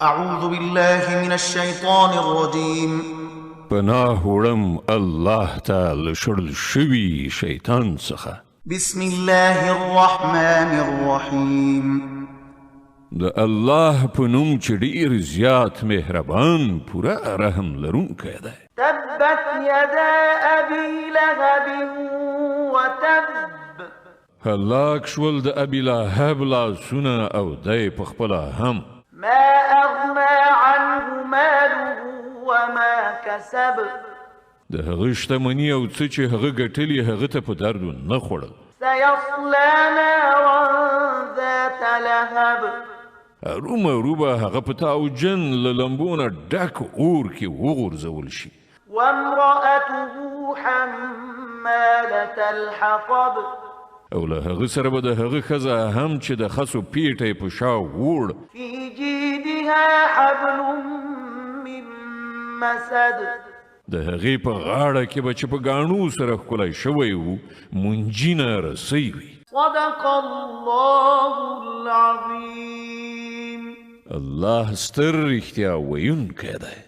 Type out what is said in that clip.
أعوذ بالله من الشيطان الرجيم. پناه وړم الله تعالی شړل شوي شیطان څخه. بسم الله الرحمن الرحيم. د الله په نوم چې ډېر زیات مهربان پوره رحم لرونکی دی. تبت يدا أبي لهب وتب. هلاک شول د ابي لهب لاسونه او دی پخپله هم. ما أغنى عنه ماله وما كسب. د هغه شتمني او څه چې هغه ګټلي هغه ته په درد نه خوړل. سيصلى نارا ذات لهب. ارومرو به هغه په تاوجن له لمبونه ډک اور کې وغورځول شي. وامرأته حمالة الحطب. او له هغه سره به د هغه ښځه هم چې د خسو پیټی په شا ووړ. في جيدها حبل من مسد. د هغې په غاړه کې به چې په ګاڼو سره ښکلی شوی و منجینه رسۍ وي. صدق الله العظيم. الله ستر رښتیا ویونکی دی.